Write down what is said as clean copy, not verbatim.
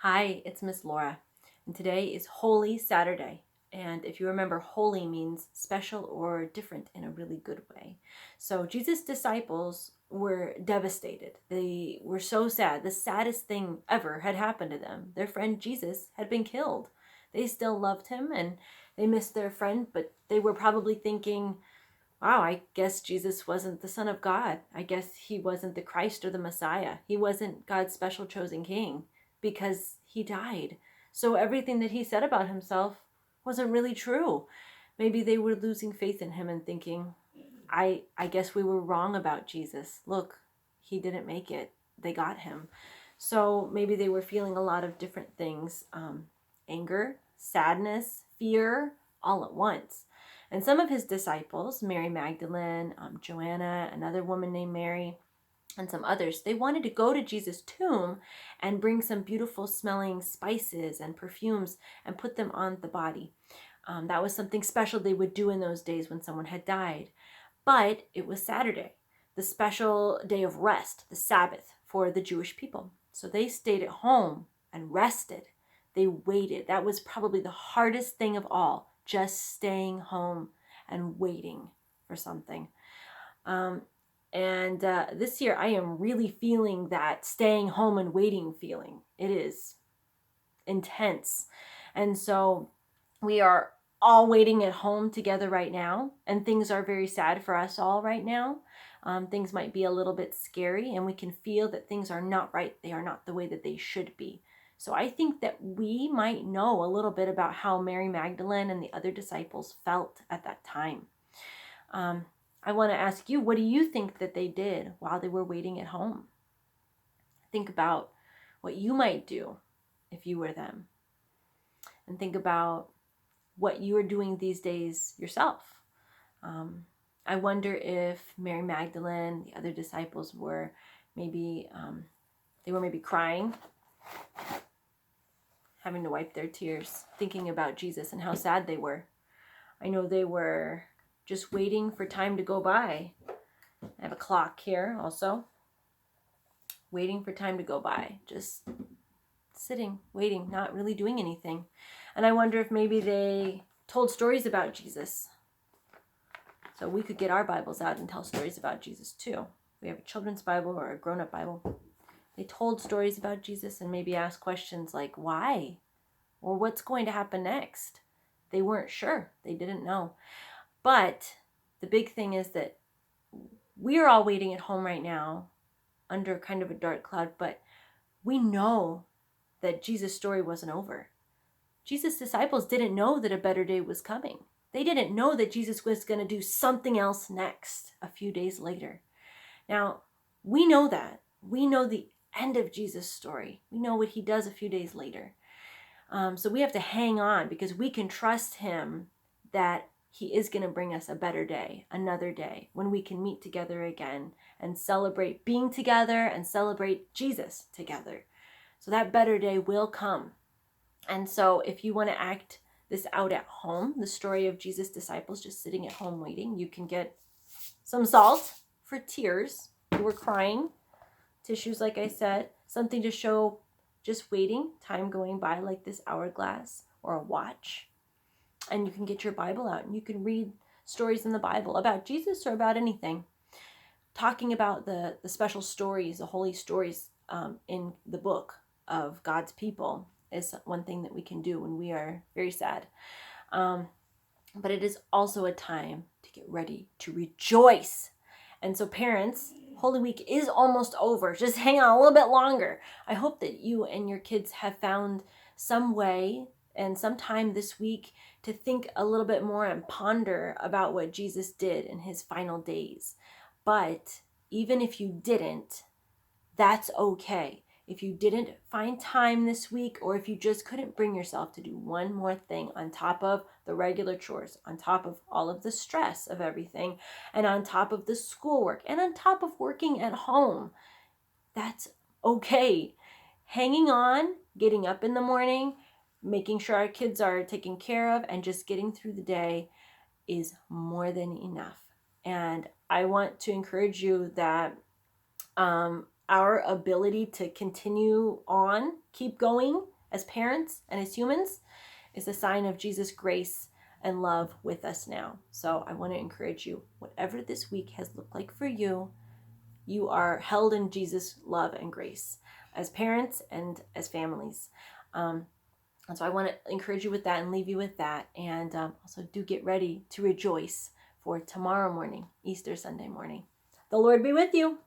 Hi, it's Miss Laura, and today is Holy Saturday. And if you remember, holy means special or different in a really good way. So Jesus' disciples were devastated. They were so sad. The saddest thing ever had happened to them. Their friend Jesus had been killed. They still loved him and they missed their friend, but they were probably thinking, wow, I guess Jesus wasn't the Son of God. I guess he wasn't the Christ or the Messiah. He wasn't God's special chosen king because he died. So everything that he said about himself wasn't really true. Maybe they were losing faith in him and thinking, I guess we were wrong about Jesus. Look, he didn't make it. They got him. So maybe they were feeling a lot of different things, anger, sadness, fear, all at once. And some of his disciples, Mary Magdalene, Joanna, another woman named Mary, and some others, they wanted to go to Jesus' tomb and bring some beautiful smelling spices and perfumes and put them on the body. That was something special they would do in those days when someone had died. But it was Saturday, the special day of rest, the Sabbath for the Jewish people. So they stayed at home and rested. They waited. That was probably the hardest thing of all, just staying home and waiting for something. Um, and this year, I am really feeling that staying home and waiting feeling. It is intense. And so we are all waiting at home together right now, and things are very sad for us all right now. Things might be a little bit scary, and we can feel that things are not right. They are not the way that they should be. So I think that we might know a little bit about how Mary Magdalene and the other disciples felt at that time. I want to ask you, what do you think that they did while they were waiting at home? Think about what you might do if you were them. And think about what you are doing these days yourself. I wonder if Mary Magdalene, the other disciples were maybe, they were maybe crying, having to wipe their tears, thinking about Jesus and how sad they were. I know they were just waiting for time to go by. I have a clock here also, waiting for time to go by, just sitting, waiting, not really doing anything. And I wonder if maybe they told stories about Jesus. So we could get our Bibles out and tell stories about Jesus too. We have a children's Bible or a grown-up Bible. They told stories about Jesus and maybe asked questions like, why? Or what's going to happen next? They weren't sure. They didn't know. But the big thing is that we are all waiting at home right now under kind of a dark cloud, but we know that Jesus' story wasn't over. Jesus' disciples didn't know that a better day was coming. They didn't know that Jesus was going to do something else next a few days later. Now, we know that. We know the end of Jesus' story. We know what he does a few days later. So we have to hang on because we can trust him that he is going to bring us a better day, another day, when we can meet together again and celebrate being together and celebrate Jesus together. So that better day will come. And so if you want to act this out at home, the story of Jesus' disciples just sitting at home waiting, you can get some salt for tears. You were crying. Tissues, like I said, something to show just waiting, time going by, like this hourglass or a watch. And you can get your Bible out and you can read stories in the Bible about Jesus or about anything. Talking about the special stories, the holy stories in the book of God's people is one thing that we can do when we are very sad. But it is also a time to get ready to rejoice. And so parents, Holy Week is almost over. Just hang on a little bit longer. I hope that you and your kids have found some way and some time this week to think a little bit more and ponder about what Jesus did in his final days. But even if you didn't, that's okay. If you didn't find time this week, or if you just couldn't bring yourself to do one more thing on top of the regular chores, on top of all of the stress of everything, and on top of the schoolwork, and on top of working at home, that's okay. Hanging on, getting up in the morning, making sure our kids are taken care of, and just getting through the day is more than enough. And I want to encourage you that our ability to continue on, keep going, as parents and as humans is a sign of Jesus' grace and love with us now. So I want to encourage you, whatever this week has looked like for you, you are held in Jesus' love and grace as parents and as families. And so I want to encourage you with that and leave you with that. And also do get ready to rejoice for tomorrow morning, Easter Sunday morning. The Lord be with you.